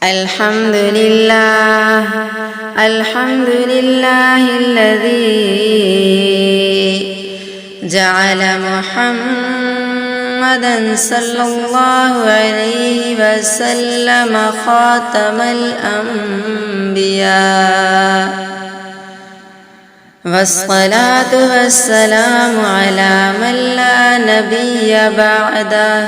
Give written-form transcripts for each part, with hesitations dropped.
الحمد لله الذي جعل محمدا صلى الله عليه وسلم خاتم الأنبياء والصلاة والسلام على من لا نبي بعده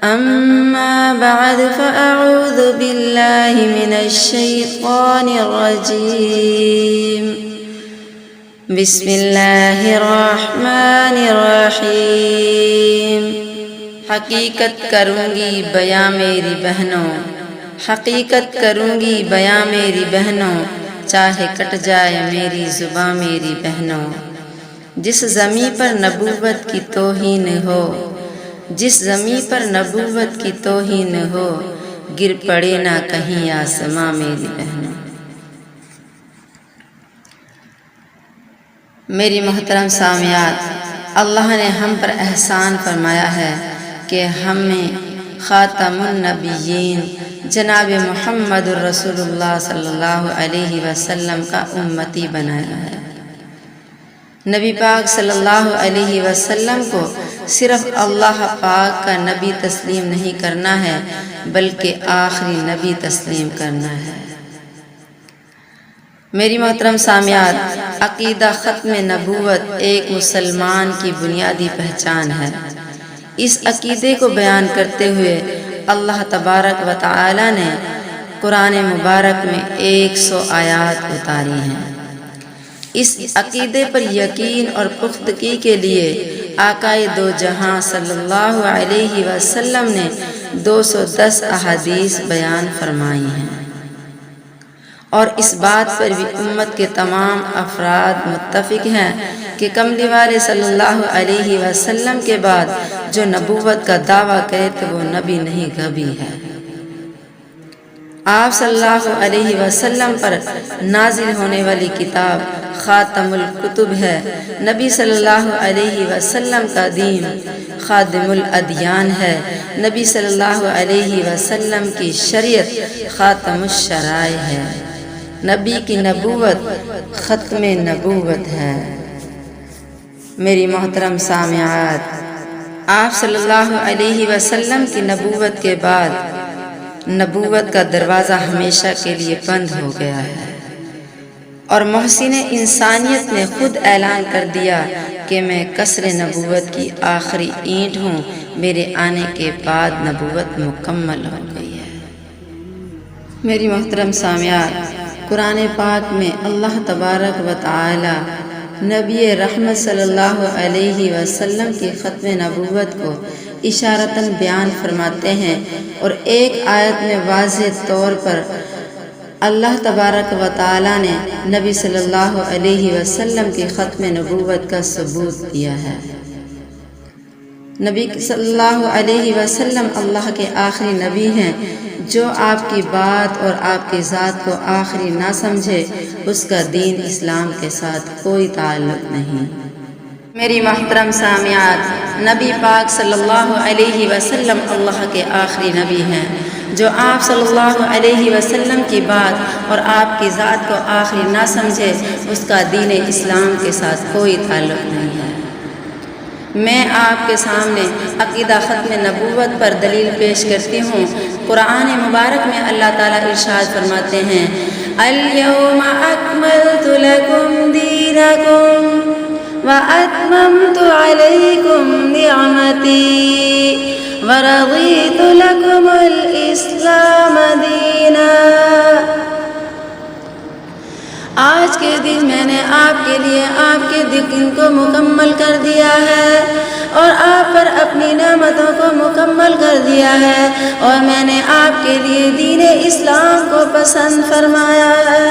أما بعد فأعوذ بالله من الشيطان الرجيم بسم الله الرحمن الرحيم حقیقت کروں گی بیاں میری بہنوں، حقیقت کروں گی بیاں میری بہنوں، چاہے کٹ جائے میری زباں میری بہنوں۔ جس زمیں پر نبوت کی توہین ہو، جس زمیں پر نبوت کی توہین ہو، گر پڑے نہ کہیں آسماں میری بہنوں۔ میری محترم سامعات، اللہ نے ہم پر احسان فرمایا ہے کہ ہمیں خاتم النبیین جناب محمد الرسول اللہ صلی اللہ علیہ وسلم کا امتی بنایا ہے۔ نبی پاک صلی اللہ علیہ وسلم کو صرف اللہ پاک کا نبی تسلیم نہیں کرنا ہے بلکہ آخری نبی تسلیم کرنا ہے۔ میری محترم سامعات، عقیدہ ختم نبوت ایک مسلمان کی بنیادی پہچان ہے۔ اس عقیدے کو بیان کرتے ہوئے اللہ تبارک و تعالی نے قرآن مبارک میں 100 آیات اتاری ہیں۔ اس عقیدے پر یقین اور پختگی کے لیے آقائے دو جہاں صلی اللہ علیہ وسلم نے 210 احادیث بیان فرمائی ہیں، اور اس بات پر بھی امت کے تمام افراد متفق ہیں کہ کملی والے صلی اللہ علیہ وسلم کے بعد جو نبوت کا دعویٰ کرے تو وہ نبی نہیں غبی ہے۔ آپ صلی اللہ علیہ وسلم پر نازل ہونے والی کتاب خاتم الکتب ہے۔ نبی صلی اللہ علیہ وسلم کا دین خادم الادیان ہے۔ نبی صلی اللہ علیہ وسلم کی شریعت خاتم الشرائع ہے۔ نبی کی نبوت ختم نبوت ہے۔ میری محترم سامعات، آپ صلی اللہ علیہ وسلم کی نبوت کے بعد نبوت کا دروازہ ہمیشہ کے لیے بند ہو گیا ہے، اور محسن انسانیت نے خود اعلان کر دیا کہ میں قصر نبوت کی آخری اینٹ ہوں، میرے آنے کے بعد نبوت مکمل ہو گئی ہے۔ میری محترم سامعات، قرآن پاک میں اللہ تبارک و تعالی نبی رحمت صلی اللہ علیہ وسلم کی ختم نبوت کو اشارتاً بیان فرماتے ہیں، اور ایک آیت میں واضح طور پر اللہ تبارک و تعالی نے نبی صلی اللہ علیہ وسلم کی ختم نبوت کا ثبوت دیا ہے۔ نبی صلی اللہ علیہ وسلم اللہ کے آخری نبی ہیں۔ جو آپ کی بات اور آپ کی ذات کو آخری نہ سمجھے، اس کا دین اسلام کے ساتھ کوئی تعلق نہیں۔ میری محترم سامعات، نبی پاک صلی اللہ علیہ وسلم اللہ کے آخری نبی ہیں۔ جو آپ صلی اللہ علیہ وسلم کی بات اور آپ کی ذات کو آخری نہ سمجھے، اس کا دین اسلام کے ساتھ کوئی تعلق نہیں ہے۔ میں آپ کے سامنے عقیدہ ختم نبوت پر دلیل پیش کرتی ہوں۔ قرآن مبارک میں اللہ تعالیٰ ارشاد فرماتے ہیں، اليوم اکملت لکم دینکم واتممت علیکم نعمتی ورضیت لکم الاسلام دینا۔ آج کے دن میں نے آپ کے لیے آپ کے دین کو مکمل کر دیا ہے، اور آپ پر اپنی نعمتوں کو مکمل کر دیا ہے، اور میں نے آپ کے لیے دین اسلام کو پسند فرمایا ہے۔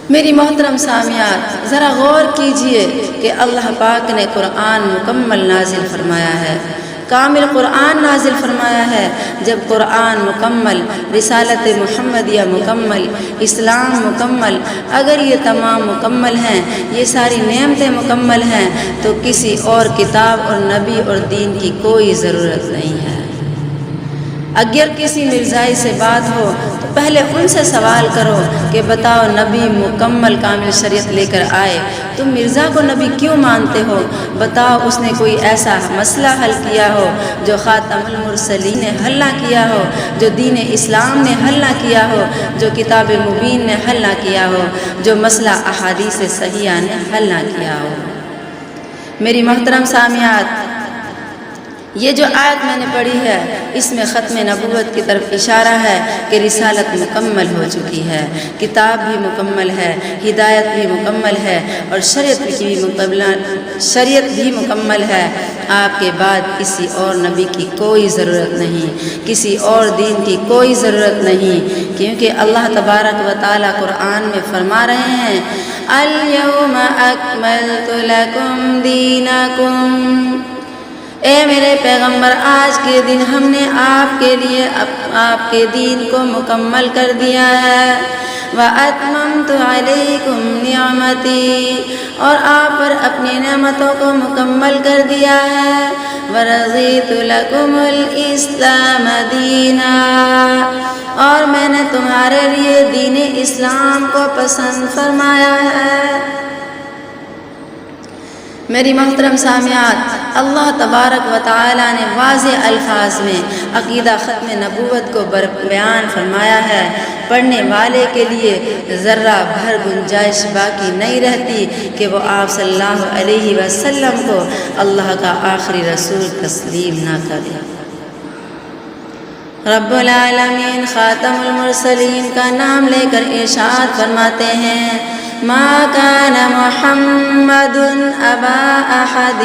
میری محترم سامعات، ذرا غور کیجئے کہ اللہ پاک نے قرآن مکمل نازل فرمایا ہے، کامل قرآن نازل فرمایا ہے۔ جب قرآن مکمل، رسالت محمدیہ مکمل، اسلام مکمل، اگر یہ تمام مکمل ہیں، یہ ساری نعمتیں مکمل ہیں، تو کسی اور کتاب اور نبی اور دین کی کوئی ضرورت نہیں ہے۔ اگر کسی مرزائی سے بات ہو تو پہلے ان سے سوال کرو کہ بتاؤ نبی مکمل کامل شریعت لے کر آئے، تم مرزا کو نبی کیوں مانتے ہو؟ بتاؤ اس نے کوئی ایسا مسئلہ حل کیا ہو جو خاتم المرسلین نے حل نہ کیا ہو، جو دین اسلام نے حل نہ کیا ہو، جو کتاب مبین نے حل نہ کیا ہو، جو مسئلہ احادیث صحیحہ نے حل نہ کیا ہو۔ میری محترم سامعات، یہ جو آیت میں نے پڑھی ہے اس میں ختم نبوت کی طرف اشارہ ہے کہ رسالت مکمل ہو چکی ہے، کتاب بھی مکمل ہے، ہدایت بھی مکمل ہے اور شریعت بھی مکمل ہے۔ آپ کے بعد کسی اور نبی کی کوئی ضرورت نہیں، کسی اور دین کی کوئی ضرورت نہیں، کیونکہ اللہ تبارک و تعالیٰ قرآن میں فرما رہے ہیں الَّيَوْمَ أَكْمَلْتُ لَكُمْ دِينَكُمْ، اے میرے پیغمبر آج کے دن ہم نے آپ کے لیے آپ کے دین کو مکمل کر دیا ہے، وَأَتْمَمْتُ عَلَيْكُمْ نِعْمَتِي، اور آپ پر اپنی نعمتوں کو مکمل کر دیا ہے، وَرَضِيتُ لَكُمُ الْإِسْلَامَ دِينًا، اور میں نے تمہارے لیے دین اسلام کو پسند فرمایا ہے۔ میری محترم سامعات، اللہ تبارک و تعالیٰ نے واضح الفاظ میں عقیدہ ختم نبوت کو بیان فرمایا ہے۔ پڑھنے والے کے لیے ذرہ بھر گنجائش باقی نہیں رہتی کہ وہ آپ صلی اللہ علیہ وسلم کو اللہ کا آخری رسول تسلیم نہ کرے۔ رب العالمین خاتم المرسلین کا نام لے کر ارشاد فرماتے ہیں ما كان محمد أبا أحد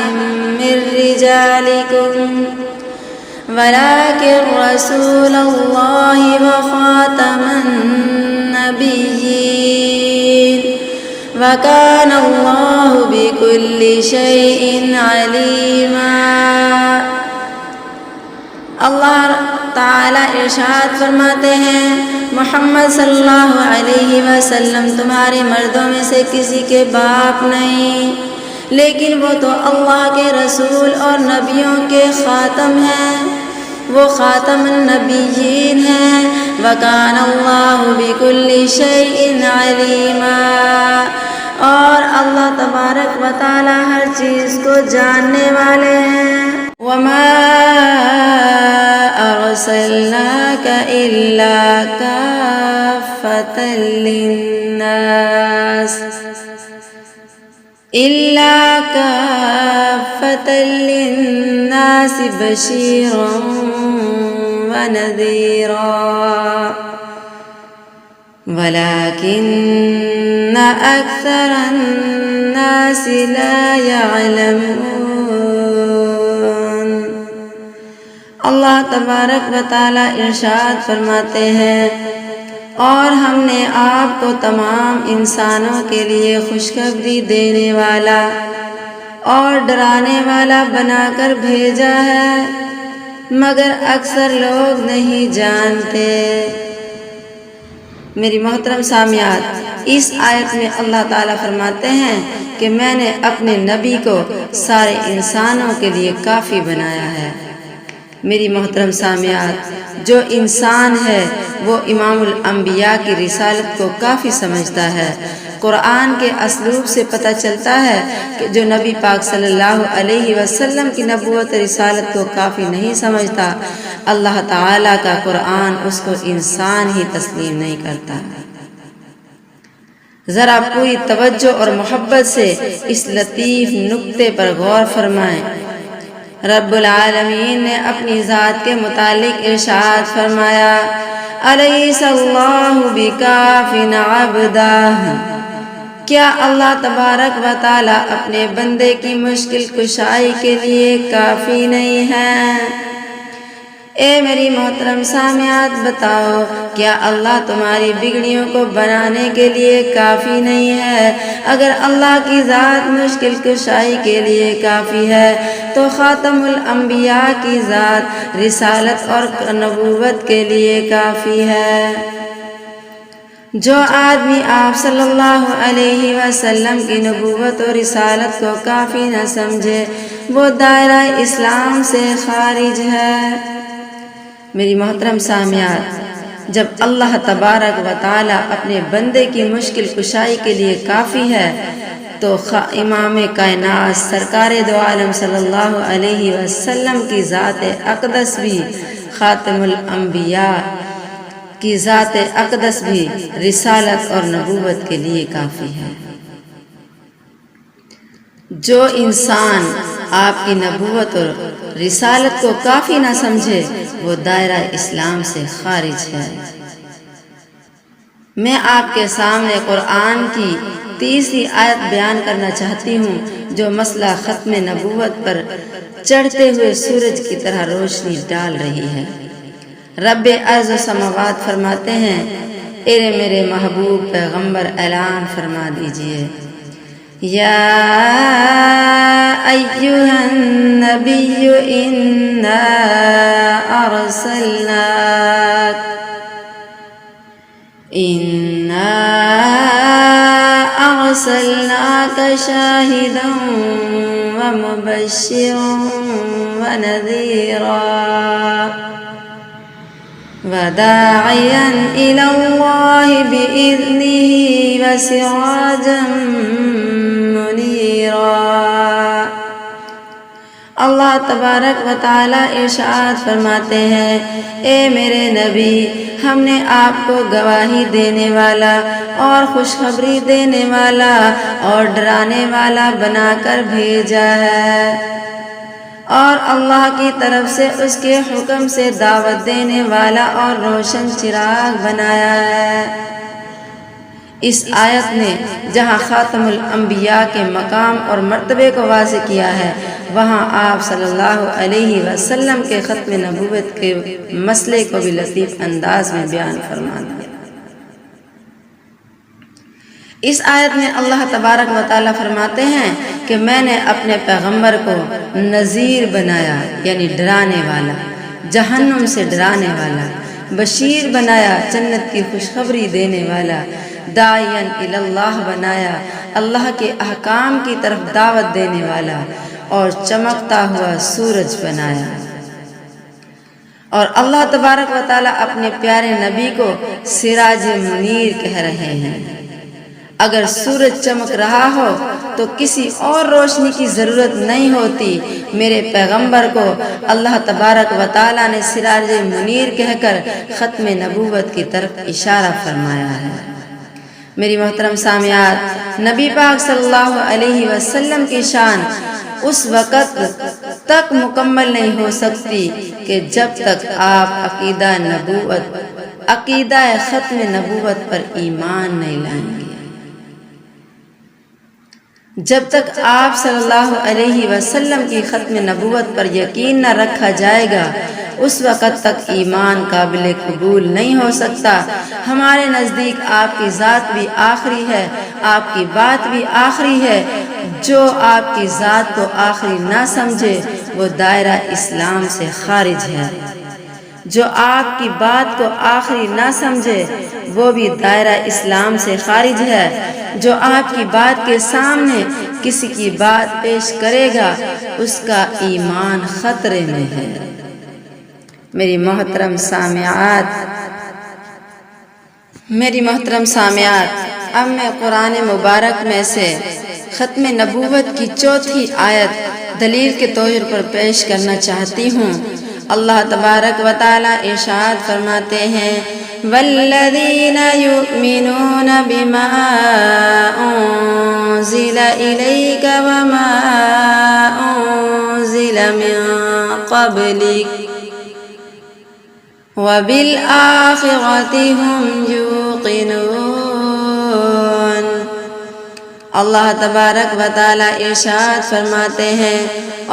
من رجالكم ولكن رسول الله وخاتم النبيين وكان الله بكل شيء عليما۔ اللہ تعالیٰ ارشاد فرماتے ہیں محمد صلی اللہ علیہ وسلم تمہارے مردوں میں سے کسی کے باپ نہیں، لیکن وہ تو اللہ کے رسول اور نبیوں کے خاتم ہیں، وہ خاتم النبیین ہیں۔ وَكَانَ اللَّهُ بِكُلِّ شَيْءٍ عَلِيمًا، اور اللہ تبارک و تعالیٰ ہر چیز کو جاننے والے ہیں۔ وَمَا أَرْسَلْنَاكَ إِلَّا كَافَّةً لِلنَّاسِ بَشِيرًا وَنَذِيرًا وَلَكِنَّ أَكْثَرَ النَّاسِ لَا يَعْلَمُونَ۔ اللہ تبارک و تعالیٰ ارشاد فرماتے ہیں اور ہم نے آپ کو تمام انسانوں کے لیے خوشخبری دینے والا اور ڈرانے والا بنا کر بھیجا ہے، مگر اکثر لوگ نہیں جانتے۔ میری محترم سامعات، اس آیت میں اللہ تعالیٰ فرماتے ہیں کہ میں نے اپنے نبی کو سارے انسانوں کے لیے کافی بنایا ہے۔ میری محترم سامعات، جو انسان ہے وہ امام الانبیاء کی رسالت کو کافی سمجھتا ہے۔ قرآن کے اسلوب سے پتہ چلتا ہے کہ جو نبی پاک صلی اللہ علیہ وسلم کی نبوت رسالت کو کافی نہیں سمجھتا، اللہ تعالیٰ کا قرآن اس کو انسان ہی تسلیم نہیں کرتا۔ ذرا پوری توجہ اور محبت سے اس لطیف نکتے پر غور فرمائیں۔ رب العالمین نے اپنی ذات کے متعلق ارشاد فرمایا الیس اللہ بکاف عبدہ، کیا اللہ تبارک و تعالیٰ اپنے بندے کی مشکل کشائی کے لیے کافی نہیں ہے؟ اے میری محترم سامعات، بتاؤ کیا اللہ تمہاری بگڑیوں کو بنانے کے لیے کافی نہیں ہے؟ اگر اللہ کی ذات مشکل کشائی کے لیے کافی ہے تو خاتم الانبیاء کی ذات رسالت اور نبوت کے لیے کافی ہے۔ جو آدمی آپ صلی اللہ علیہ وسلم کی نبوت اور رسالت کو کافی نہ سمجھے وہ دائرہ اسلام سے خارج ہے۔ میری محترم سامعات، جب اللہ تبارک و تعالی اپنے بندے کی مشکل کشائی کے لیے کافی ہے تو امام کائنات سرکار دو عالم صلی اللہ علیہ وسلم کی ذات اقدس بھی، خاتم الانبیاء کی ذات اقدس بھی رسالت اور نبوت کے لیے کافی ہے۔ جو انسان آپ کی نبوت اور رسالت کو کافی نہ سمجھے وہ دائرہ اسلام سے خارج ہے۔ میں آپ کے سامنے قرآن کی 30 آیت بیان کرنا چاہتی ہوں جو مسئلہ ختم نبوت پر چڑھتے ہوئے سورج کی طرح روشنی ڈال رہی ہے۔ رب ارض و سماوات فرماتے ہیں، اے میرے محبوب پیغمبر اعلان فرما دیجئے، یا ایہا النبی انا ارسلناک شاہدا ومبشرا ونذیرا وداعیا الی اللہ بإذنہ وسراجا منیرا۔ اللہ تبارک و تعالی ارشاد فرماتے ہیں، اے میرے نبی، ہم نے آپ کو گواہی دینے والا اور خوشخبری دینے والا اور ڈرانے والا بنا کر بھیجا ہے، اور اللہ کی طرف سے اس کے حکم سے دعوت دینے والا اور روشن چراغ بنایا ہے۔ اس آیت نے جہاں خاتم الانبیاء کے مقام اور مرتبے کو واضح کیا ہے، وہاں آپ صلی اللہ علیہ وسلم کے ختم نبوت کے مسئلے کو بھی لطیف انداز میں بیان فرما دیا۔ اس آیت میں اللہ تبارک و تعالیٰ فرماتے ہیں کہ میں نے اپنے پیغمبر کو نذیر بنایا، یعنی ڈرانے والا، جہنم سے ڈرانے والا، بشیر بنایا، جنت کی خوشخبری دینے والا، داعیاً الی اللہ بنایا، اللہ کے احکام کی طرف دعوت دینے والا، اور چمکتا ہوا سورج بنایا۔ اور اللہ تبارک و تعالیٰ اپنے پیارے نبی کو سراج منیر کہہ رہے ہیں۔ اگر سورج چمک رہا ہو تو کسی اور روشنی کی ضرورت نہیں ہوتی۔ میرے پیغمبر کو اللہ تبارک و تعالیٰ نے سراج منیر کہہ کر ختم نبوت کی طرف اشارہ فرمایا ہے۔ میری محترم سامعات، نبی پاک صلی اللہ علیہ وسلم کی شان اس وقت تک مکمل نہیں ہو سکتی کہ جب تک آپ عقیدہ ختم نبوت پر ایمان نہیں لائیں گے۔ جب تک آپ صلی اللہ علیہ وسلم کی ختم نبوت پر یقین نہ رکھا جائے گا، اس وقت تک ایمان قابل قبول نہیں ہو سکتا۔ ہمارے نزدیک آپ کی ذات بھی آخری ہے، آپ کی بات بھی آخری ہے۔ جو آپ کی ذات کو آخری نہ سمجھے وہ دائرہ اسلام سے خارج ہے۔ جو آپ کی بات کو آخری نہ سمجھے وہ بھی دائرہ اسلام سے خارج ہے۔ جو آپ کی بات کے سامنے کسی کی بات پیش کرے گا اس کا ایمان خطرے میں ہے۔ میری محترم سامعات، اب میں قرآن مبارک میں سے ختم نبوت کی چوتھی آیت دلیل کے طور پر پیش کرنا چاہتی ہوں۔ اللہ تبارک و تعالی ارشاد فرماتے ہیں، والذین یؤمنون بما انزل الیک وما انزل من قبلک وبالآخرۃ هم یوقنون۔ اللہ تبارک و تعالی ارشاد فرماتے ہیں،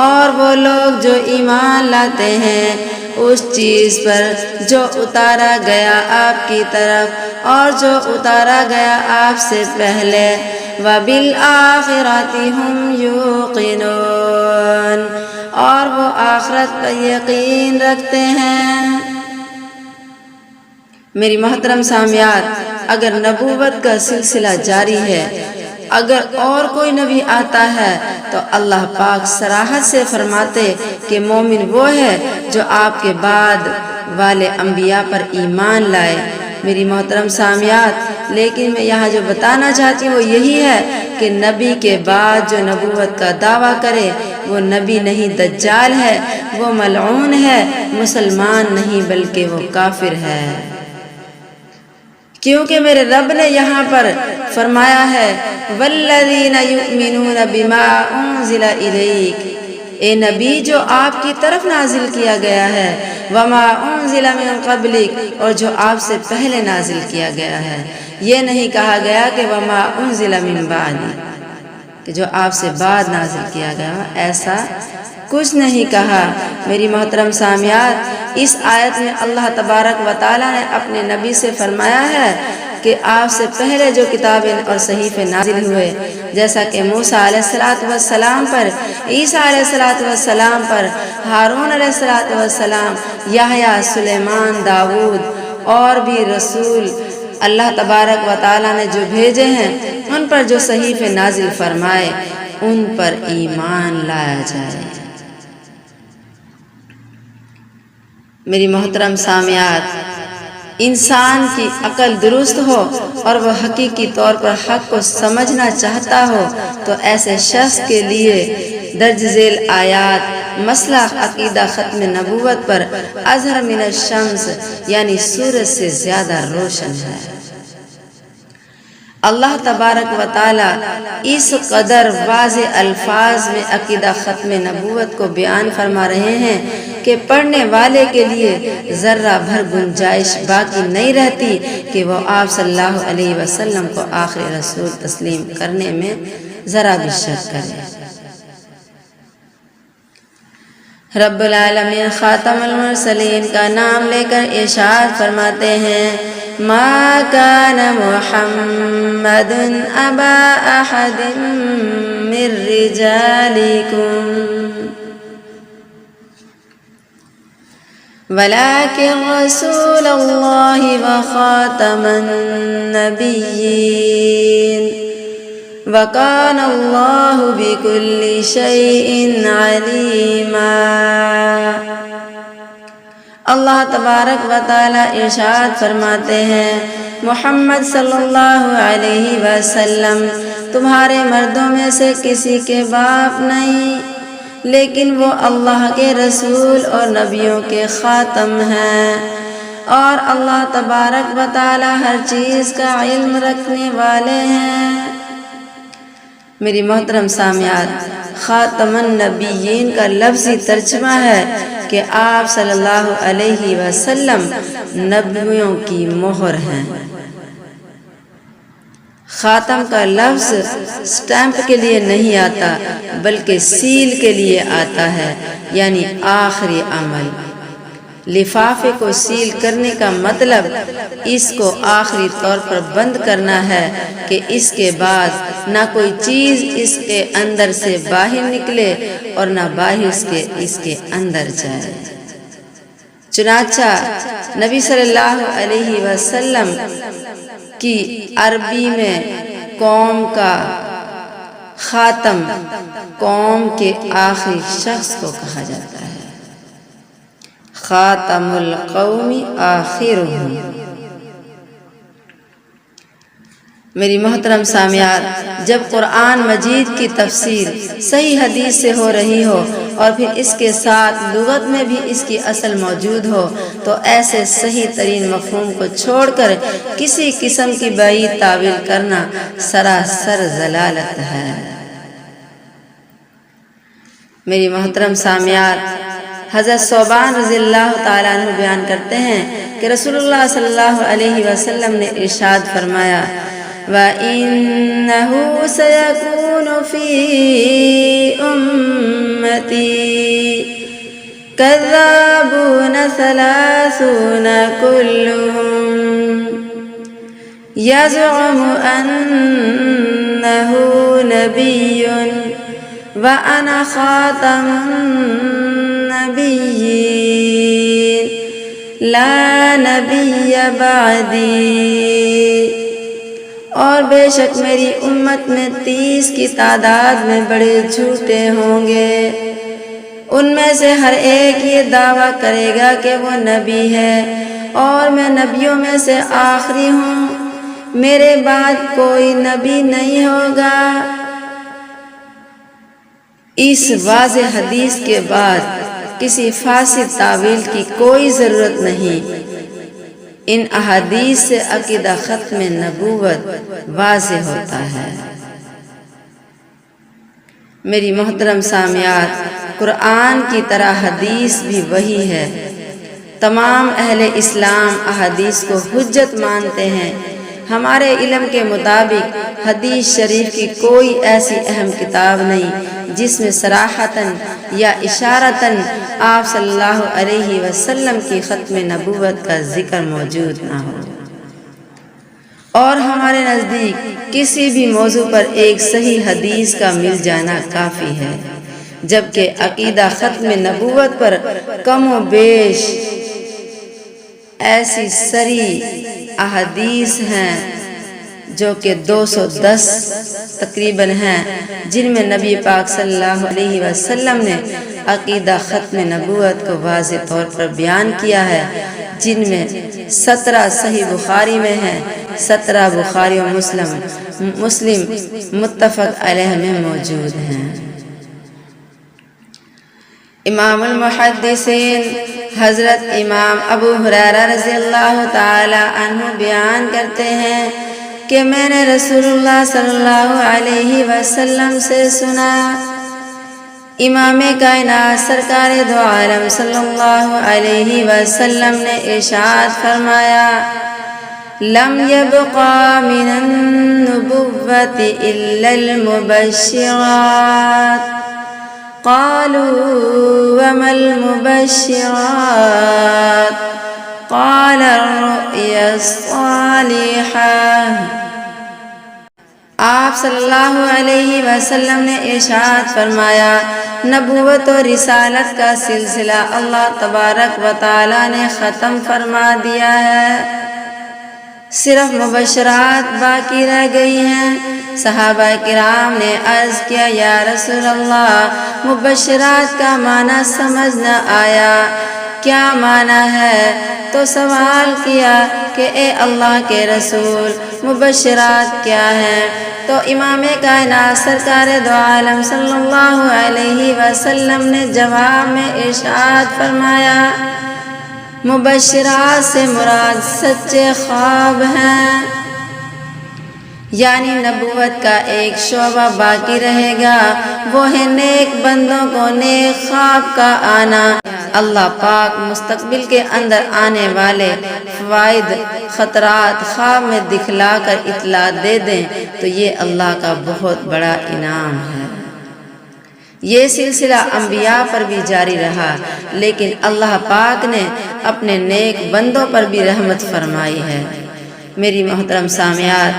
اور وہ لوگ جو ایمان لاتے ہیں اس چیز پر جو اتارا گیا آپ کی طرف اور جو اتارا گیا آپ سے پہلے، وبالآخرۃ هم یوقنون، اور وہ آخرت پر یقین رکھتے ہیں۔ میری محترم سامعات، اگر نبوت کا سلسلہ جاری ہے، اگر اور کوئی نبی آتا ہے تو اللہ پاک صراحت سے فرماتے کہ مومن وہ ہے جو آپ کے بعد والے انبیاء پر ایمان لائے۔ میری محترم سامعات، لیکن میں یہاں جو بتانا چاہتی ہوں وہ یہی ہے کہ نبی کے بعد جو نبوت کا دعویٰ کرے وہ نبی نہیں، دجال ہے، وہ ملعون ہے، مسلمان نہیں بلکہ وہ کافر ہے۔ کیونکہ میرے رب نے یہاں پر فرمایا ہے والذین یؤمنون بما انزل الیک، اے نبی جو آپ کی طرف نازل کیا گیا ہے، وما انزل من قبلک، اور جو آپ سے پہلے نازل کیا گیا ہے۔ یہ نہیں کہا گیا کہ وما انزل من بعد، کہ جو آپ سے بعد نازل کیا گیا، ایسا کچھ نہیں کہا۔ میری محترم سامعات، اس آیت میں اللہ تبارک و تعالیٰ نے اپنے نبی سے فرمایا ہے کہ آپ سے پہلے جو کتابیں اور صحیفے نازل ہوئے، جیسا کہ موسیٰ علیہ السلام پر، عیسیٰ علیہ السلام پر، ہارون علیہ السلام، یحییٰ، سلیمان، داؤد، اور بھی رسول اللہ تبارک و تعالیٰ نے جو بھیجے ہیں، ان پر جو صحیفے نازل فرمائے ان پر ایمان لایا جائے۔ میری محترم سامعات، انسان کی عقل درست ہو اور وہ حقیقی طور پر حق کو سمجھنا چاہتا ہو تو ایسے شخص کے لیے درج ذیل آیات مسئلہ عقیدہ ختم نبوت پر اظہر من الشمس یعنی سورج سے زیادہ روشن ہے۔ اللہ تبارک و تعالی اس قدر واضح الفاظ میں عقیدہ ختم نبوت کو بیان فرما رہے ہیں کہ پڑھنے والے کے لیے ذرہ بھر گنجائش باقی نہیں رہتی کہ وہ آپ صلی اللہ علیہ وسلم کو آخری رسول تسلیم کرنے میں ذرا بھی شک کرے۔ رب العالمین خاتم المرسلین کا نام لے کر ارشاد فرماتے ہیں ما كان محمد ابا احد من رجالكم ولكن رسول الله وخاتم النبيين وكان الله بكل شيء عليما۔ اللہ تبارک و تعالی ارشاد فرماتے ہیں محمد صلی اللہ علیہ وسلم تمہارے مردوں میں سے کسی کے باپ نہیں، لیکن وہ اللہ کے رسول اور نبیوں کے خاتم ہیں، اور اللہ تبارک و تعالی ہر چیز کا علم رکھنے والے ہیں۔ میری محترم سامعات، خاتم النبیین کا لفظی ترجمہ ہے کہ آپ صلی اللہ علیہ وسلم نبیوں کی مہر ہیں۔ خاتم کا لفظ سٹیمپ کے لیے نہیں آتا بلکہ سیل کے لیے آتا ہے، یعنی آخری عمل۔ لفافے کو سیل کرنے کا مطلب اس کو آخری طور پر بند کرنا ہے کہ اس کے بعد نہ کوئی چیز اس کے اندر سے باہر نکلے اور نہ باہر اس کے اندر جائے۔ چنانچہ نبی صلی اللہ علیہ وسلم کی عربی میں قوم کا خاتم قوم کے آخری شخص کو کہا جاتا ہے، خاتم القوم آخرهم۔ میری محترم سامعات، جب قرآن مجید کی تفسیر صحیح حدیث سے ہو رہی ہو اور پھر اس کے ساتھ لغت میں بھی اس کی اصل موجود ہو تو ایسے صحیح ترین مفہوم کو چھوڑ کر کسی قسم کی بعید تعویل کرنا سراسر ضلالت ہے۔ میری محترم سامعات، حضرت ثوبان رضی اللہ تعالیٰ عنہ بیان کرتے ہیں کہ رسول اللہ صلی اللہ علیہ وسلم نے ارشاد فرمایا وَإِنَّهُ سَيَكُونُ فِي أُمَّتِي كَذَّابُونَ ثَلَاثُونَ كُلُّهُمْ يَزْعُمُ أَنَّهُ نَبِيٌّ وَأَنَا خَاتَمُ النَّبِيِّينَ لَا نَبِيَّ بَعْدِي، اور بے شک میری امت میں 30 کی تعداد میں بڑے جھوٹے ہوں گے، ان میں سے ہر ایک یہ دعویٰ کرے گا کہ وہ نبی ہے اور میں نبیوں میں سے آخری ہوں، میرے بعد کوئی نبی نہیں ہوگا۔ اس واضح حدیث کے بعد کسی فاسد تعویل کی کوئی ضرورت نہیں۔ ان احادیث سے عقیدہ ختم نبوت واضح ہوتا ہے۔ میری محترم سامعات، قرآن کی طرح حدیث بھی وہی ہے۔ تمام اہل اسلام احادیث کو حجت مانتے ہیں۔ ہمارے علم کے مطابق حدیث شریف کی کوئی ایسی اہم کتاب نہیں جس میں صراحتاً یا اشارتاً آپ صلی اللہ علیہ وسلم کی ختم نبوت کا ذکر موجود نہ ہو۔ اور ہمارے نزدیک کسی بھی موضوع پر ایک صحیح حدیث کا مل جانا کافی ہے، جبکہ عقیدہ ختم نبوت پر کم و بیش ایسی صریح احادیث ہیں جو کہ 210 تقریباً ہیں، جن میں نبی پاک صلی اللہ علیہ وسلم نے عقیدہ ختم نبوت کو واضح طور پر بیان کیا ہے، جن میں 17 صحیح بخاری میں ہیں، 17 بخاری و مسلم متفق علیہ میں موجود ہیں۔ امام المحدثین حضرت امام ابو ہریرہ رضی اللہ تعالی عنہ بیان کرتے ہیں کہ میں نے رسول اللہ صلی اللہ علیہ وسلم سے سنا، امام کائنات سرکار دو عالم صلی اللہ علیہ وسلم نے ارشاد فرمایا، لم يبقى من النبوة إلا المبشرات، قالوا وما المبشرات؟ قال الرؤيا الصالحة۔ آپ صلی اللہ علیہ وسلم نے ارشاد فرمایا، نبوت و رسالت کا سلسلہ اللہ تبارک و تعالی نے ختم فرما دیا ہے، صرف مبشرات باقی رہ گئی ہیں۔ صحابہ کرام نے عرض کیا، یا رسول اللہ، مبشرات کا معنی سمجھ نہ آیا، کیا معنی ہے؟ تو سوال کیا کہ اے اللہ کے رسول، مبشرات کیا ہیں؟ تو امام کائنات سرکار دو عالم صلی اللہ علیہ وسلم نے جواب میں ارشاد فرمایا، مبشرات سے مراد سچے خواب ہیں، یعنی نبوت کا ایک شعبہ باقی رہے گا، وہ ہے نیک بندوں کو نیک خواب کا آنا۔ اللہ پاک مستقبل کے اندر آنے والے فوائد خطرات خواب میں دکھلا کر اطلاع دے دیں تو یہ اللہ کا بہت بڑا انعام ہے۔ یہ سلسلہ انبیاء پر بھی جاری رہا، لیکن اللہ پاک نے اپنے نیک بندوں پر بھی رحمت فرمائی ہے۔ میری محترم سامعات،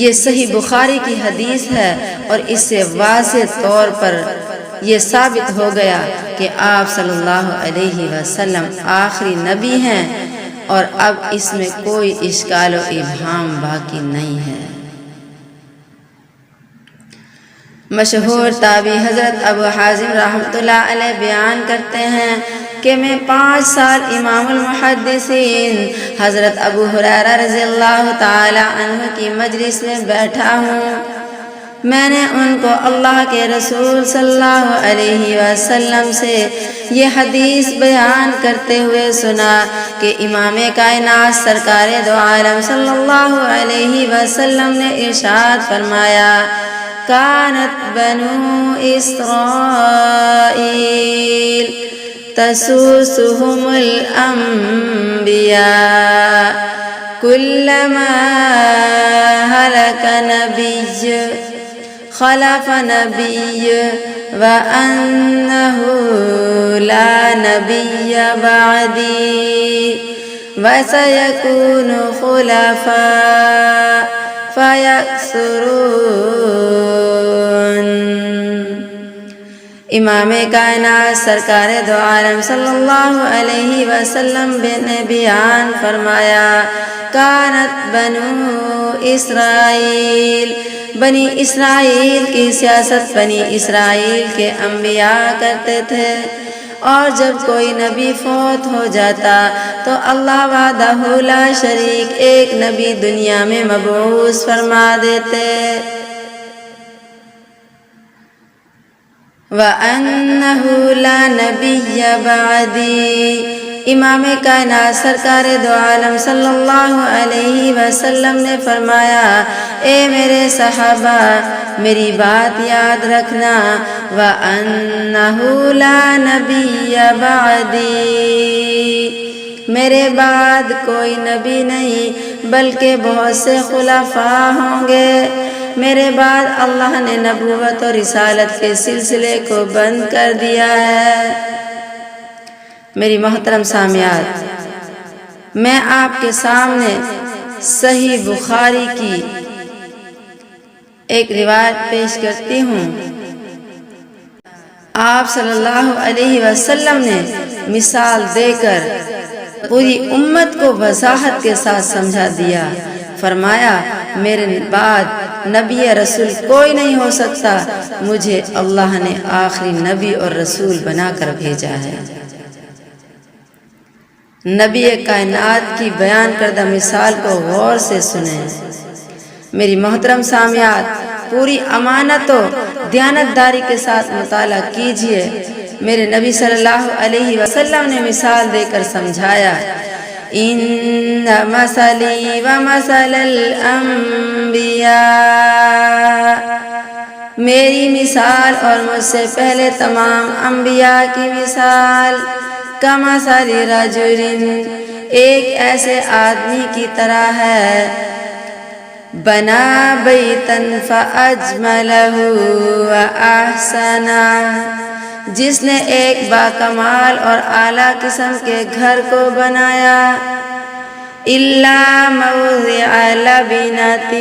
یہ صحیح بخاری کی حدیث ہے اور اس سے واضح طور پر یہ ثابت ہو گیا کہ آپ صلی اللہ علیہ وسلم آخری نبی ہیں اور اب اس میں کوئی اشکال و ابہام باقی نہیں ہے۔ مشہور تابعی حضرت ابو حازم رحمۃ اللہ علیہ بیان کرتے ہیں کہ میں 5 سال امام المحدثین حضرت ابو ہریرہ رضی اللہ تعالی عنہ کی مجلس میں بیٹھا ہوں۔ میں نے ان کو اللہ کے رسول صلی اللہ علیہ وسلم سے یہ حدیث بیان کرتے ہوئے سنا کہ امام کائنات سرکار دو عالم صلی اللہ علیہ وسلم نے ارشاد فرمایا، کانت بنو اسرائیل تسوسهم الانبیاء کلما هلك نبی خلف نبی وأنه لا نبی بعدی وسيكون خلفاء فيكثرون۔ امام کائنات سرکار دو عالم صلی اللہ علیہ وسلم نے بیان فرمایا، کانت بنی اسرائیل کی سیاست بنی اسرائیل کے انبیاء کرتے تھے، اور جب کوئی نبی فوت ہو جاتا تو اللہ وحدہ لا شریک ایک نبی دنیا میں مبعوث فرما دیتے، وَأَنَّهُ لَا نَبِيَّ بَعْدِي۔ امام کائنات سرکار دو عالم صلی اللہ علیہ وسلم نے فرمایا، اے میرے صحابہ میری بات یاد رکھنا، وَأَنَّهُ لَا نَبِيَّ بَعْدِي، میرے بعد کوئی نبی نہیں بلکہ بہت سے خلفاء ہوں گے، میرے بعد اللہ نے نبوت اور رسالت کے سلسلے کو بند کر دیا ہے۔ میری محترم سامعات، میں آپ کے سامنے صحیح بخاری کی ایک روایت پیش کرتی ہوں۔ آپ صلی اللہ علیہ وسلم نے مثال دے کر پوری امت کو وضاحت کے ساتھ سمجھا دیا، فرمایا میرے بعد نبی رسول کوئی نہیں ہو سکتا، مجھے اللہ نے آخری نبی اور رسول بنا کر بھیجا ہے۔ نبی کائنات کی بیان کردہ مثال کو غور سے سنیں۔ میری محترم سامعات، پوری امانت و دیانتداری کے ساتھ مطالعہ کیجئے۔ میرے نبی صلی اللہ علیہ وسلم نے مثال دے کر سمجھایا، ان مثلی ومثل الانبیاء، میری مثال اور مجھ سے پہلے تمام انبیاء کی مثال، کمثل رجل، ایک ایسے آدمی کی طرح ہے، بنا بیتا فاجملہ واحسنہ، جس نے ایک باکمال اور اعلیٰ قسم کے گھر کو بنایا، الا موضع لبنۃ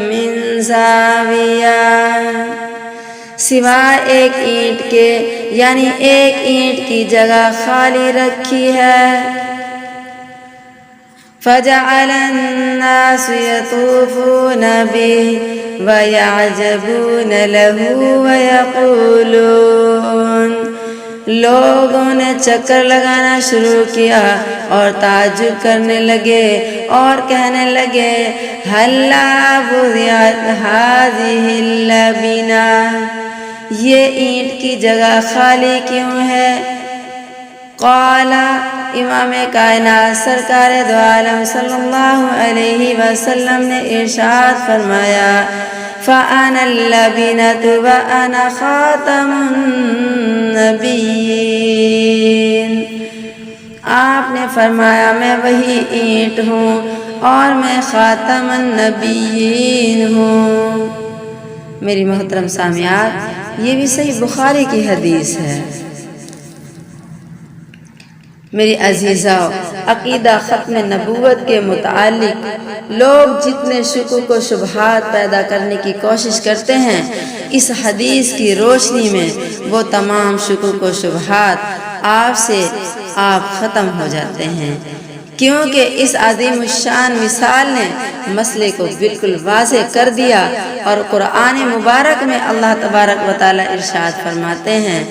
من زاویہ، سوائے ایک اینٹ کے، یعنی ایک اینٹ کی جگہ خالی رکھی ہے، فجعل الناس يطوفون به ويعجبون له ويقولون، لوگوں نے چکر لگانا شروع کیا اور تعجب کرنے لگے اور کہنے لگے، ہلا بُذِعَتْ هَذِهِ اللَّبِنَةُ، یہ اینٹ کی جگہ خالی کیوں ہے؟ قال، امام کائنات سرکار دو عالم صلی اللہ علیہ وسلم نے ارشاد فرمایا، فَأَنَا اللَّبِنَةُ وَأَنَا خَاتَمُ النَّبِيِّينَ، آپ نے فرمایا میں وہی اینٹ ہوں اور میں خاتم النبیین ہوں۔ میری محترم سامعات، یہ بھی صحیح بخاری کی حدیث ہے۔ میری عزیزاؤ، عقیدہ ختم نبوت کے متعلق لوگ جتنے شکوک و شبہات پیدا کرنے کی کوشش کرتے ہیں، اس حدیث کی روشنی میں وہ تمام شکوک و شبہات آپ ختم ہو جاتے ہیں، کیونکہ اس عظیم الشان مثال نے مسئلے کو بالکل واضح کر دیا، اور قرآن مبارک میں اللہ تبارک و تعالی ارشاد فرماتے ہیں،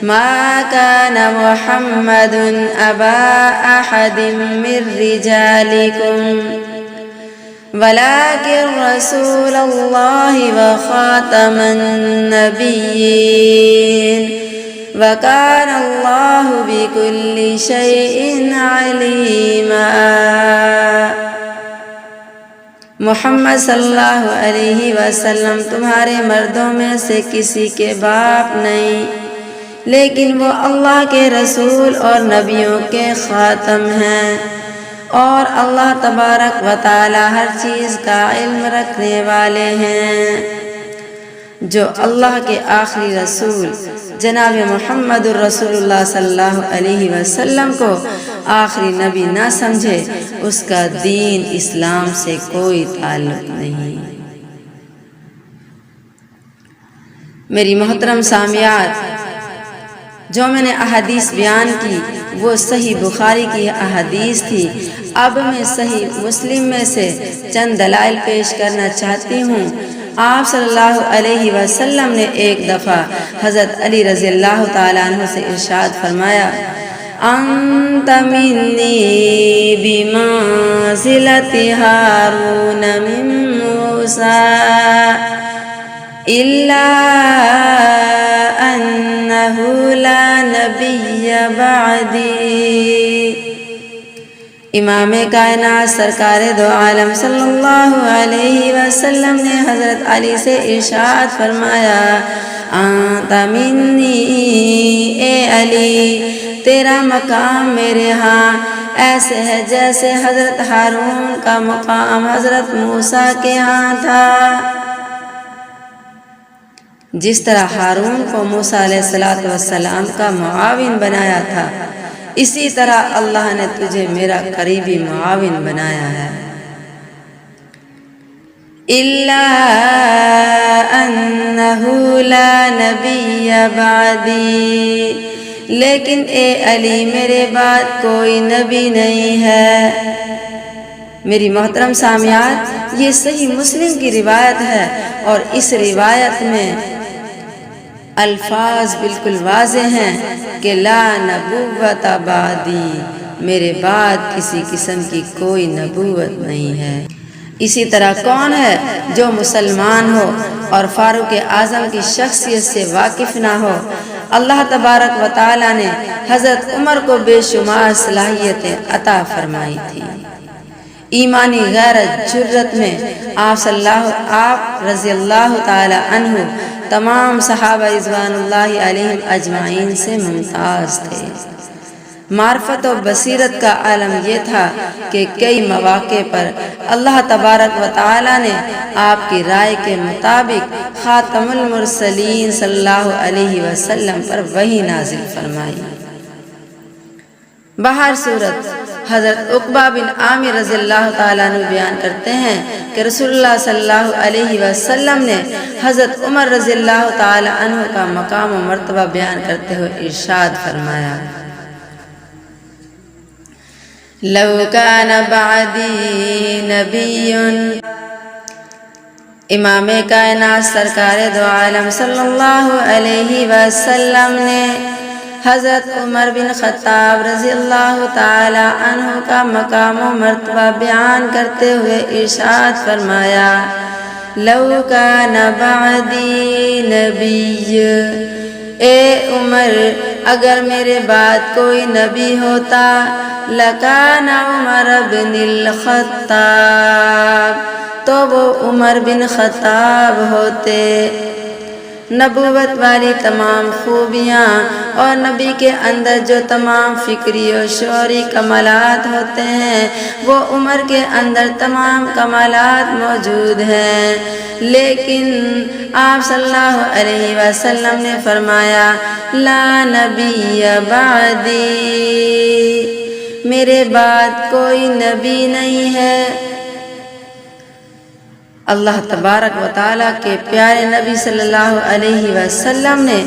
ما كان محمد أبا أحد من رجالكم ولكن رسول الله وخاتم النبيين وكان الله بكل شيء عليما۔ محمد صلی اللہ علیہ وسلم تمہارے مردوں میں سے کسی کے باپ نہیں، لیکن وہ اللہ کے رسول اور نبیوں کے خاتم ہیں، اور اللہ تبارک و تعالی ہر چیز کا علم رکھنے والے ہیں۔ جو اللہ کے آخری رسول جناب محمد الرسول اللہ صلی اللہ علیہ وسلم کو آخری نبی نہ سمجھے، اس کا دین اسلام سے کوئی تعلق نہیں۔ میری محترم سامعات، جو میں نے احادیث بیان کی وہ صحیح بخاری کی احادیث تھی۔ اب میں صحیح مسلم میں سے چند دلائل پیش کرنا چاہتی ہوں۔ آپ صلی اللہ علیہ وسلم نے ایک دفعہ حضرت علی رضی اللہ تعالیٰ عنہ سے ارشاد فرمایا، انت منی بمنزلۃ ہارون من موسیٰ الا انہ لا نبی بعدی۔ امام کائنات سرکار دو عالم صلی اللہ علیہ وسلم نے حضرت علی سے ارشاد فرمایا، انت منی، اے علی تیرا مقام میرے ہاں ایسے ہے جیسے حضرت ہارون کا مقام حضرت موسیٰ کے ہاں تھا۔ جس طرح ہارون کو موسیٰ علیہ السلام کا معاون بنایا تھا، اسی طرح اللہ نے تجھے میرا قریبی معاون بنایا ہے۔ الا انہ لا نبی بعدی، لیکن اے علی میرے بعد کوئی نبی نہیں ہے۔ میری محترم سامعات، یہ صحیح مسلم کی روایت ہے اور اس روایت میں الفاظ بالکل واضح ہیں کہ لا نبوت بعدی، میرے بعد کسی قسم کی کوئی نبوت نہیں ہے۔ اسی طرح کون ہے جو مسلمان ہو اور فاروق اعظم کی شخصیت سے واقف نہ ہو؟ اللہ تبارک و تعالی نے حضرت عمر کو بے شمار صلاحیتیں عطا فرمائی تھی۔ ایمانی غیرت جرت میں آپ رضی اللہ تعالی عنہ تمام صحابہ رضوان اللہ علیہم اجمعین سے ممتاز تھے۔ معرفت و بصیرت کا عالم یہ تھا کہ کئی مواقع پر اللہ تبارک و تعالی نے آپ کی رائے کے مطابق خاتم المرسلین صلی اللہ علیہ وسلم پر وحی نازل فرمائی۔ بہر صورت حضرت عقبہ بن عامر رضی اللہ تعالیٰ عنہ بیان کرتے ہیں کہ رسول اللہ صلی اللہ علیہ وسلم نے حضرت عمر رضی اللہ تعالیٰ عنہ کا مقام و مرتبہ بیان کرتے ہوئے ارشاد فرمایا، لو کان بعدی نبی۔ امام کائنات سرکار دو عالم صلی اللہ علیہ وسلم نے حضرت عمر بن خطاب رضی اللہ تعالی عنہ کا مقام و مرتبہ بیان کرتے ہوئے ارشاد فرمایا، لو کان بعدی نبی، اے عمر اگر میرے بعد کوئی نبی ہوتا لکان عمر بن الخطاب، تو وہ عمر بن خطاب ہوتے۔ نبوت والی تمام خوبیاں اور نبی کے اندر جو تمام فکری و شعوری کمالات ہوتے ہیں وہ عمر کے اندر تمام کمالات موجود ہیں، لیکن آپ صلی اللہ علیہ وسلم نے فرمایا، لا نبی بعدی، میرے بعد کوئی نبی نہیں ہے۔ اللہ تبارک و تعالیٰ کے پیارے نبی صلی اللہ علیہ وسلم نے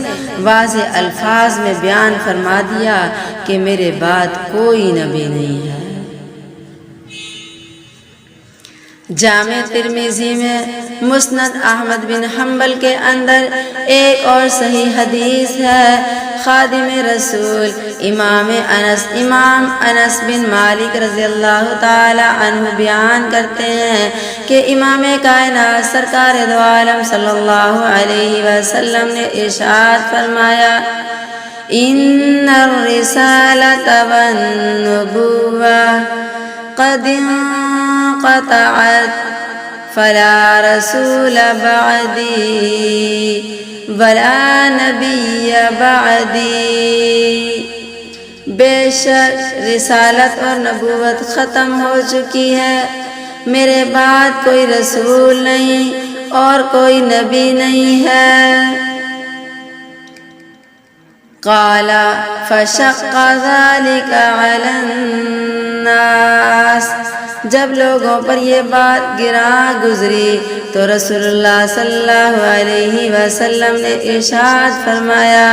واضح الفاظ میں بیان فرما دیا کہ میرے بعد کوئی نبی نہیں ہے۔ جامع ترمذی میں مسند احمد بن حنبل کے اندر ایک اور صحیح حدیث ہے۔ خادم رسول امام انس بن مالک رضی اللہ تعالی عنہ بیان کرتے ہیں کہ امام کائنات سرکار دو عالم صلی اللہ علیہ وسلم نے ارشاد فرمایا، ان الرسالۃ والنبوۃ قد انقطعت فلا رسول بعدی ولا نبی بعدی، بے شک رسالت اور نبوت ختم ہو چکی ہے، میرے بعد کوئی رسول نہیں اور کوئی نبی نہیں ہے۔ قال فشق ذلك على الناس، جب لوگوں پر یہ بات گراں گزری تو رسول اللہ صلی اللہ علیہ وسلم نے ارشاد فرمایا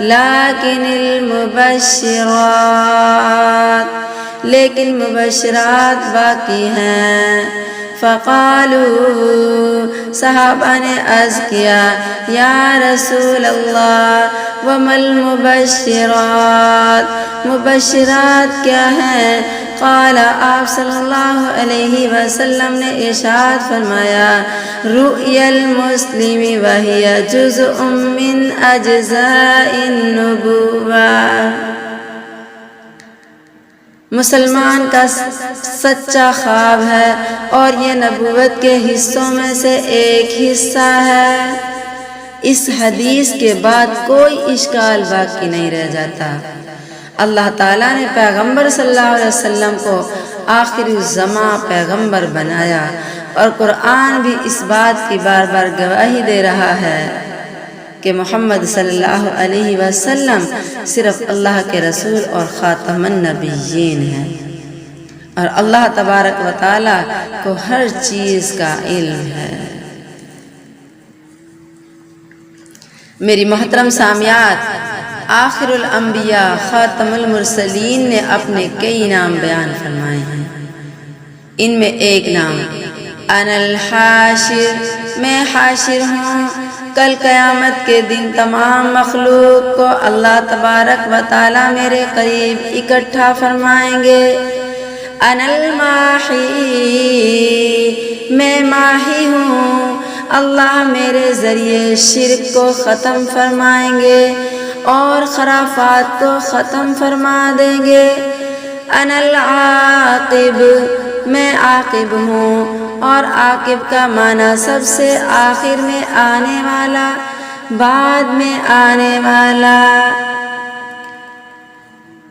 لیکن المبشرات، لیکن مبشرات باقی ہیں۔ فقالوا، صحابہ نے عرض کیا یا رسول اللہ وما المبشرات، مبشرات کیا ہیں؟ قال، آپ صلی اللہ علیہ وسلم نے ارشاد فرمایا رؤیا المسلم وہی جزء من اجزاء النبوہ، مسلمان کا سچا خواب ہے اور یہ نبوت کے حصوں میں سے ایک حصہ ہے۔ اس حدیث کے بعد کوئی اشکال باقی نہیں رہ جاتا۔ اللہ تعالیٰ نے پیغمبر صلی اللہ علیہ وسلم کو آخری الزماں پیغمبر بنایا، اور قرآن بھی اس بات کی بار بار گواہی دے رہا ہے کہ محمد صلی اللہ علیہ وسلم صرف اللہ کے رسول اور خاتم النبیین ہیں، اور اللہ تبارک و تعالیٰ کو ہر چیز کا علم ہے۔ میری محترم سامعات، آخر الانبیاء خاتم المرسلین نے اپنے کئی نام بیان فرمائے ہیں۔ ان میں ایک نام انا الحاشر، میں حاشر ہوں، کل قیامت کے دن تمام مخلوق کو اللہ تبارک و تعالیٰ میرے قریب اکٹھا فرمائیں گے۔ انا الماحی، میں ماحی ہوں، اللہ میرے ذریعے شرک کو ختم فرمائیں گے اور خرافات کو ختم فرما دیں گے۔ انا العاقب، میں عاقب ہوں، اور عاقب کا معنی سب سے آخر میں آنے والا، بعد میں آنے والا۔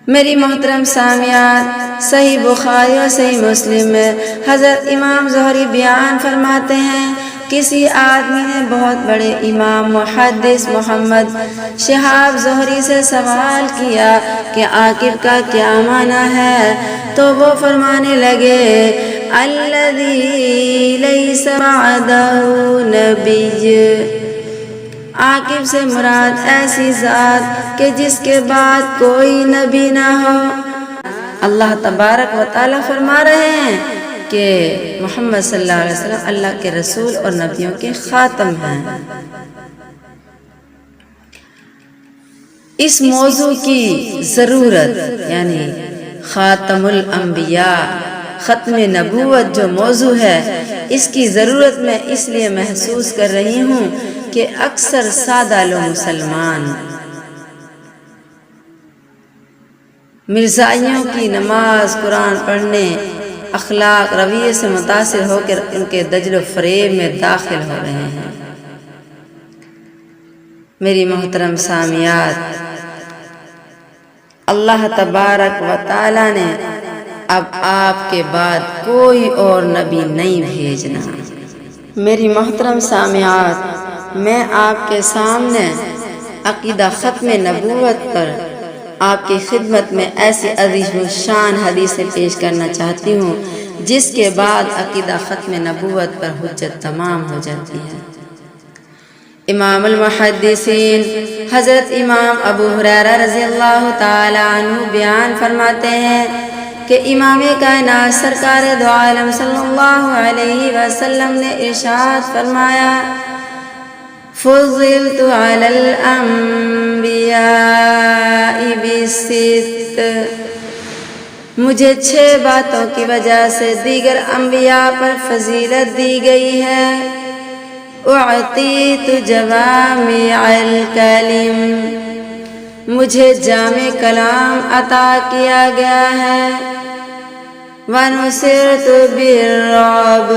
میری محترم سامعات، صحیح بخاری اور صحیح مسلم میں حضرت امام زہری بیان فرماتے ہیں کسی آدمی نے بہت بڑے امام محدث محمد شہاب زہری سے سوال کیا کہ عاقب کا کیا معنی ہے، تو وہ فرمانے لگے الذی لیس بعدہ نبی، عاقب سے مراد ایسی ذات کہ جس کے بعد کوئی نبی نہ ہو۔ اللہ تبارک و تعالیٰ فرما رہے ہیں کہ محمد صلی اللہ علیہ وسلم اللہ کے رسول اور نبیوں کے خاتم ہیں۔ اس موضوع کی ضرورت، یعنی خاتم الانبیاء، ختم نبوت جو موضوع ہے، اس کی ضرورت میں اس لیے محسوس کر رہی ہوں کہ اکثر سادہ لوگ مسلمان مرزائیوں کی نماز، قرآن پڑھنے، اخلاق، رویے سے متاثر ہو کر ان کے دجل و فریب میں داخل ہو رہے ہیں۔ میری محترم سامعات، اللہ تبارک و تعالیٰ نے اب آپ کے بعد کوئی اور نبی نہیں بھیجنا۔ میری محترم سامعات، میں آپ کے سامنے عقیدہ ختم نبوت پر آپ کی خدمت میں ایسی عظیم الشان حدیثیں پیش کرنا چاہتی ہوں جس کے بعد عقیدہ ختم نبوت پر حجت تمام ہو جاتی ہے۔ امام المحدثین حضرت امام ابو ہریرہ رضی اللہ تعالی عنہ بیان فرماتے ہیں کہ امام کائنات سرکار دو عالم صلی اللہ علیہ وسلم نے ارشاد فرمایا فضلت علی الانبیاء بست، مجھے 6 باتوں کی وجہ سے دیگر انبیاء پر فضیلت دی گئی ہے۔ اعطیت جوامع الکلم، مجھے جامع کلام عطا کیا گیا ہے۔ ونصرت بالرعب،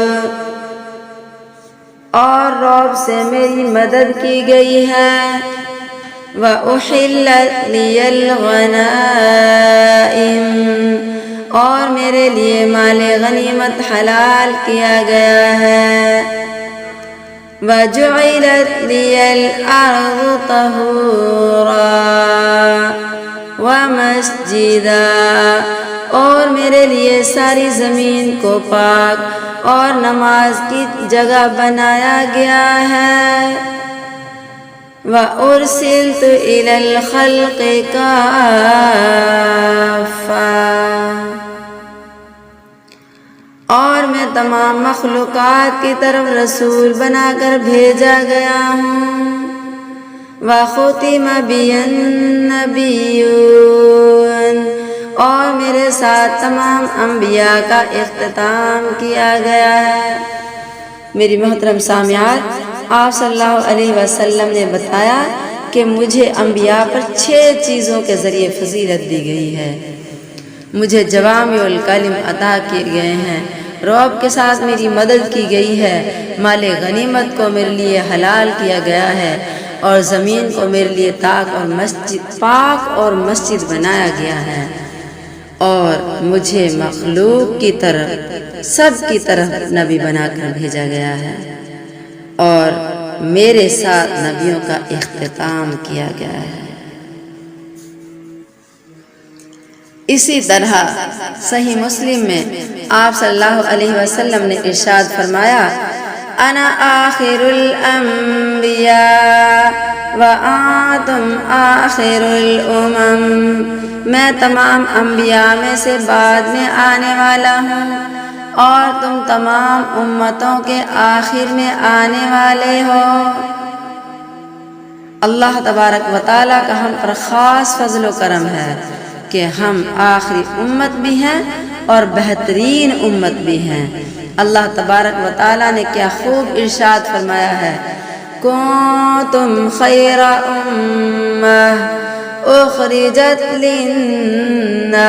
اور رعب سے میری مدد کی گئی ہے۔ وأحلت لی الغنائم، اور میرے لیے مال غنیمت حلال کیا گیا ہے۔ وجعلت لی الارض طہورا ومسجدا، اور میرے لیے ساری زمین کو پاک اور نماز کی جگہ بنایا گیا ہے۔ وَأُرْسِلْتُ إِلَى الْخَلْقِ كَافَّةً، اور میں تمام مخلوقات کی طرف رسول بنا کر بھیجا گیا ہوں۔ وَخُتِمَ بِيَ النَّبِيُّونَ، اور میرے ساتھ تمام انبیاء کا اختتام کیا گیا ہے۔ میری محترم سامعات، آپ صلی اللہ علیہ وسلم نے بتایا کہ مجھے انبیاء پر 6 چیزوں کے ذریعے فضیلت دی گئی ہے۔ مجھے جوامع الکلم عطا کیے گئے ہیں، رعب کے ساتھ میری مدد کی گئی ہے، مال غنیمت کو میرے لیے حلال کیا گیا ہے، اور زمین کو میرے لیے پاک اور مسجد بنایا گیا ہے، اور مجھے مخلوق کی طرف سب کی طرف نبی بنا کر بھیجا گیا ہے، اور میرے ساتھ نبیوں کا اختتام کیا گیا ہے۔ اسی طرح صحیح مسلم میں آپ صلی اللہ علیہ وسلم نے ارشاد فرمایا، انا آخر الانبیاء وانتم آخر الامم، میں تمام انبیاء میں سے بعد میں آنے والا ہوں، اور تم تمام امتوں کے آخر میں آنے والے ہو۔ اللہ تبارک و تعالیٰ کا ہم پر خاص فضل و کرم ہے کہ ہم آخری امت بھی ہیں اور بہترین امت بھی ہیں۔ اللہ تبارک و تعالیٰ نے کیا خوب ارشاد فرمایا ہے، کنتم خیر امہ اخرجت للناس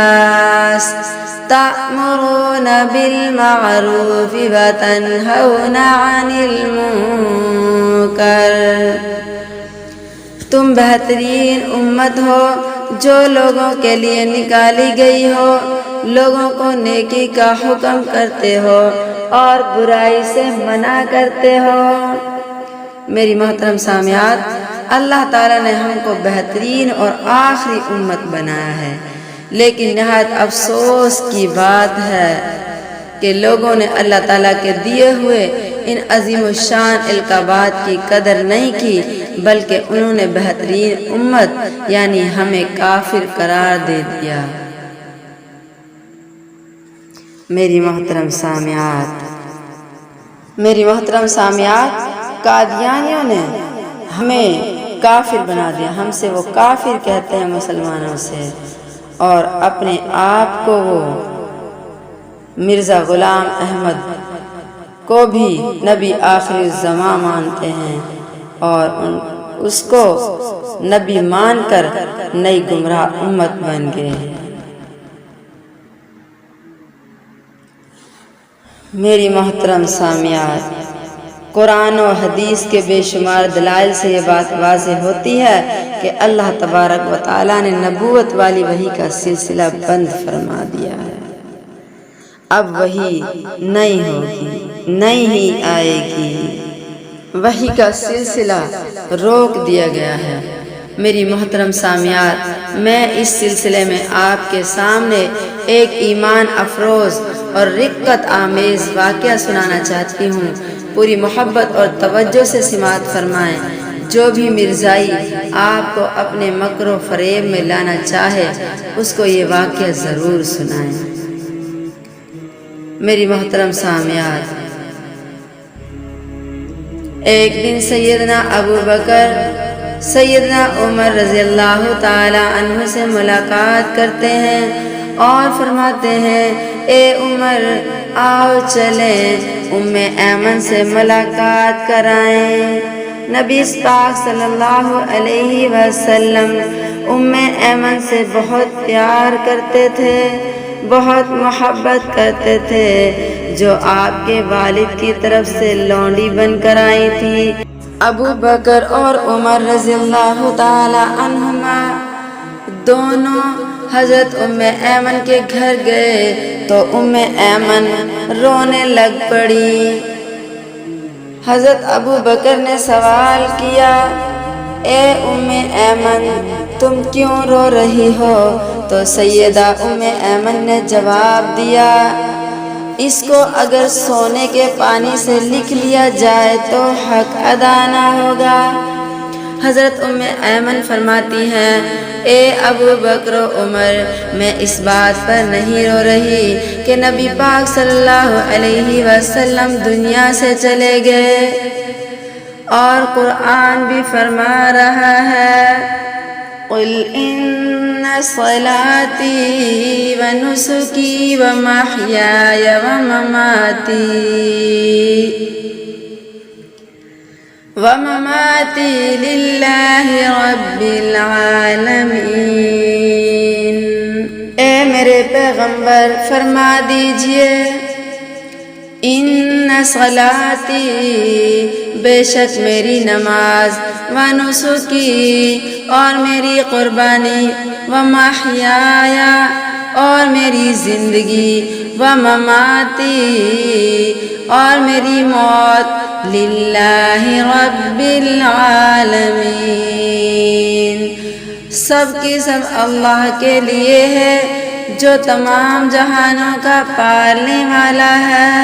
تأمرون بالمعروف وتنہون عن المنکر، تم بہترین امت ہو جو لوگوں کے لیے نکالی گئی ہو، لوگوں کو نیکی کا حکم کرتے ہو اور برائی سے منع کرتے ہو۔ میری محترم سامعات، اللہ تعالیٰ نے ہم کو بہترین اور آخری امت بنایا ہے، لیکن نہایت افسوس کی بات ہے کہ لوگوں نے اللہ تعالیٰ کے دیے ہوئے ان عظیم الشان القابات کی قدر نہیں کی، بلکہ انہوں نے بہترین امت یعنی ہمیں کافر قرار دے دیا۔ میری محترم سامعات، قادیانیوں نے ہمیں کافر بنا دیا، ہم سے وہ کافر کہتے ہیں مسلمانوں سے، اور اپنے آپ کو وہ مرزا غلام احمد کو بھی نبی آخر الزمان مانتے ہیں، اور اس کو نبی مان کر نئی گمراہ امت بن گئے۔ میری محترم سامعات، قرآن و حدیث کے بے شمار دلائل سے یہ بات واضح ہوتی ہے کہ اللہ تبارک و تعالیٰ نے نبوت والی وحی کا سلسلہ بند فرما دیا ہے۔ اب وحی نہیں ہوگی، نہیں ہی آئے گی، وحی کا سلسلہ روک دیا گیا ہے۔ میری محترم سامعات، میں اس سلسلے میں آپ کے سامنے ایک ایمان افروز اور رقت آمیز واقعہ سنانا چاہتی ہوں۔ پوری محبت اور توجہ سے سماعت فرمائیں۔ جو بھی مرزائی آپ کو اپنے مکر و فریب میں لانا چاہے، اس کو یہ واقعہ ضرور سنائیں۔ میری محترم سامعات، ایک دن سیدنا ابو بکر سیدنا عمر رضی اللہ تعالی عنہ سے ملاقات کرتے ہیں اور فرماتے ہیں، اے عمر، آؤ چلیں ام ایمن سے ملاقات کرائیں۔ نبی پاک صلی اللہ علیہ وسلم ام ایمن سے بہت پیار کرتے تھے، بہت محبت کرتے تھے، جو آپ کے والد کی طرف سے لونڈی بن کر آئی تھی۔ ابو بکر اور عمر رضی اللہ تعالی عنہما دونوں حضرت ام ایمن کے گھر گئے تو ام ایمن رونے لگ پڑی۔ حضرت ابو بکر نے سوال کیا، اے ام ایمن، تم کیوں رو رہی ہو؟ تو سیدہ ایمن نے جواب دیا، اس کو اگر سونے کے پانی سے لکھ لیا جائے تو حق ادا نہ ہوگا۔ حضرت ایمن فرماتی ہیں، اے ابو بکر و عمر، میں اس بات پر نہیں رو رہی کہ نبی پاک صلی اللہ علیہ وسلم دنیا سے چلے گئے، اور قرآن بھی فرما رہا ہے، قل ان صلاتی ونسکی ومحیای ومماتی للہ رب العالمین۔ اے میرے پیغمبر فرما دیجئے، ان صلاتی بے شک میری نماز، ونسکی اور میری قربانی، ومحیایا اور میری زندگی، ومماتی اور میری موت، للہ رب العالمین، سب کی سب اللہ کے لیے ہے جو تمام جہانوں کا پالنے والا ہے۔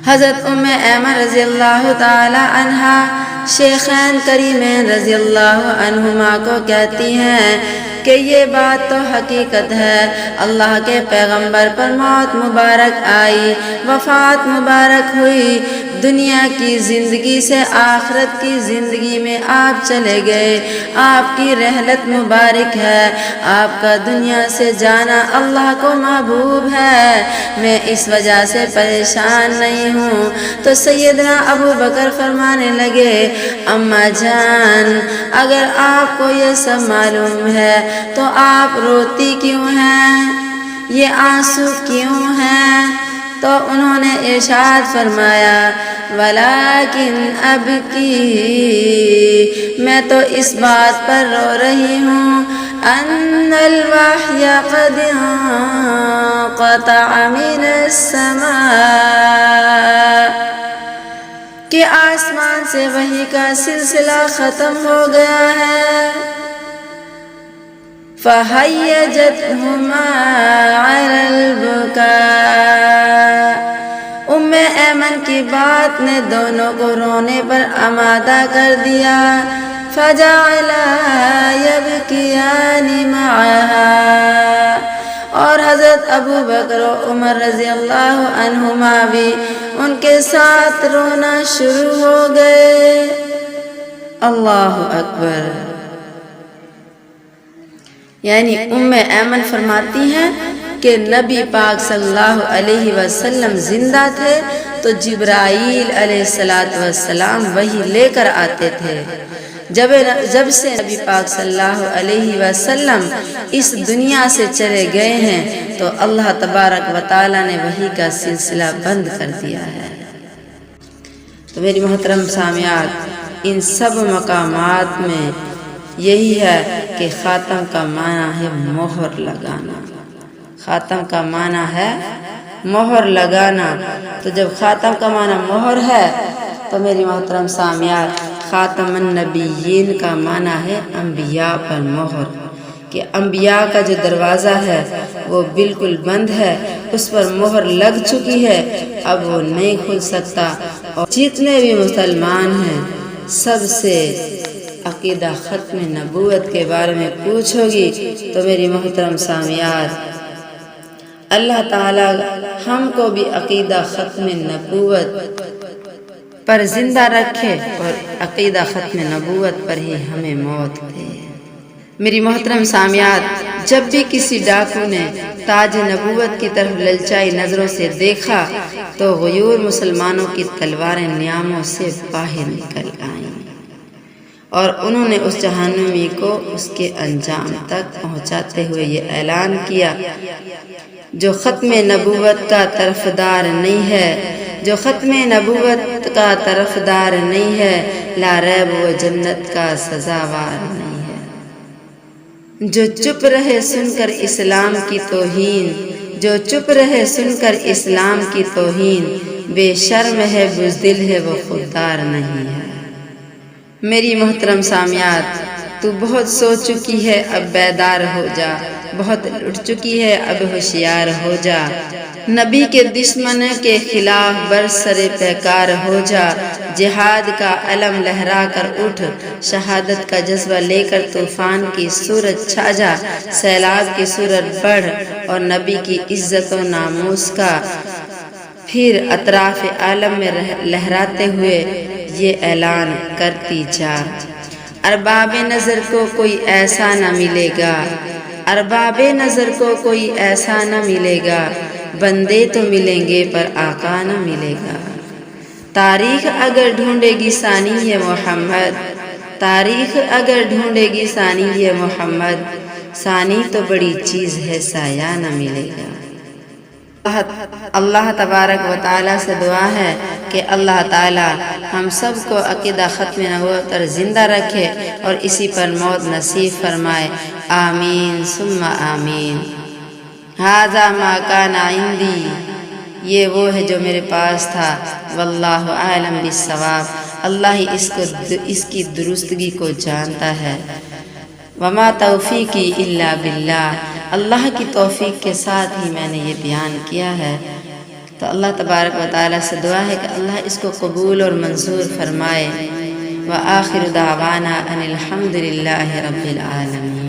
حضرت ایمن رضی اللہ تعالی عنہا شیخین کریمین رضی اللہ عنہما کو کہتی ہیں کہ یہ بات تو حقیقت ہے، اللہ کے پیغمبر پر موت مبارک آئی، وفات مبارک ہوئی، دنیا کی زندگی سے آخرت کی زندگی میں آپ چلے گئے، آپ کی رحلت مبارک ہے، آپ کا دنیا سے جانا اللہ کو محبوب ہے، میں اس وجہ سے پریشان نہیں ہوں۔ تو سیدنا ابو بکر فرمانے لگے، اماں جان، اگر آپ کو یہ سب معلوم ہے تو آپ روتی کیوں ہیں؟ یہ آنسو کیوں ہیں؟ تو انہوں نے ارشاد فرمایا، ولیکن ابکی، میں تو اس بات پر رو رہی ہوں، ان الوحی قد انقطع من السماء، کہ آسمان سے وحی کا سلسلہ ختم ہو گیا ہے، فَحَيَّجَتْهُمَا عَلَى الْبُكَاءِ، ایمن کی بات نے دونوں کو رونے پر آمادہ کر دیا، فَجَعَلَا يَبْكِيَانِ مَعَهَا، اور حضرت ابو بکر و عمر رضی اللہ عنہما بھی ان کے ساتھ رونا شروع ہو گئے۔ اللہ اکبر۔ یعنی ایمن فرماتی ہیں کہ نبی پاک صلی اللہ علیہ وسلم زندہ تھے تو جبرائیل علیہ السلام وحی لے کر آتے تھے، جب سے نبی پاک صلی اللہ علیہ وسلم اس دنیا سے چلے گئے ہیں تو اللہ تبارک و تعالی نے وحی کا سلسلہ بند کر دیا ہے۔ تو میری محترم سامعات، ان سب مقامات میں یہی ہے کہ خاتم کا معنی ہے مہر لگانا، خاتم کا معنی ہے مہر لگانا۔ تو جب خاتم کا معنی مہر ہے تو میری محترم سامعات، خاتم النبیین کا معنی ہے انبیاء پر مہر، کہ انبیاء کا جو دروازہ ہے وہ بالکل بند ہے، اس پر مہر لگ چکی ہے، اب وہ نہیں کھل سکتا۔ اور جتنے بھی مسلمان ہیں سب سے عقیدہ ختم نبوت کے بارے میں پوچھو گی تو میری محترم سامعات، اللہ تعالی ہم کو بھی عقیدہ ختم نبوت پر زندہ رکھے اور عقیدہ ختم نبوت پر ہی ہمیں موت دے۔ میری محترم سامعات، جب بھی کسی ڈاکو نے تاج نبوت کی طرف للچائی نظروں سے دیکھا تو غیور مسلمانوں کی تلواریں نیاموں سے باہر نکل آئیں اور انہوں نے اس جہنمی کو اس کے انجام تک پہنچاتے ہوئے یہ اعلان کیا، جو ختم نبوت کا طرفدار نہیں ہے، جو ختم نبوت کا طرفدار نہیں ہے، لا ریب وہ جنت کا سزاوار نہیں ہے۔ جو چپ رہے سن کر اسلام کی توہین، جو چپ رہے سن کر اسلام کی توہین، بے شرم ہے بزدل ہے وہ خوددار نہیں ہے۔ میری محترم سامعات، تو بہت سو چکی ہے اب بیدار ہو جا، بہت لٹ چکی ہے اب ہوشیار ہو جا، نبی کے دشمن کے خلاف برسر پیکار ہو جا، جہاد کا علم لہرا کر اٹھ، شہادت کا جذبہ لے کر طوفان کی صورت چھا جا، سیلاب کی صورت بڑھ اور نبی کی عزت و ناموس کا پھر اطراف عالم میں لہراتے ہوئے یہ اعلان کرتی جا۔ ارباب نظر کو کوئی ایسا نہ ملے گا، ارباب نظر کو کوئی ایسا نہ ملے گا، بندے تو ملیں گے پر آقا نہ ملے گا۔ تاریخ اگر ڈھونڈے گی ثانی یہ محمد، تاریخ اگر ڈھونڈے گی ثانی یہ محمد، ثانی تو بڑی چیز ہے سایہ نہ ملے گا۔ اللہ تبارک و تعالیٰ سے دعا ہے کہ اللہ تعالیٰ ہم سب کو عقیدہ ختم نبوت پر زندہ رکھے اور اسی پر موت نصیب فرمائے، آمین ثم آمین۔ ھذا ما کان عندی، یہ وہ ہے جو میرے پاس تھا، واللہ اعلم بالصواب، اللہ ہی اس کی درستگی کو جانتا ہے، وما توفیقی الا باللہ، اللہ کی توفیق کے ساتھ ہی میں نے یہ بیان کیا ہے۔ تو اللہ تبارک و تعالیٰ سے دعا ہے کہ اللہ اس کو قبول اور منظور فرمائے۔ وآخر دعوانا ان الحمد للہ رب العالمین۔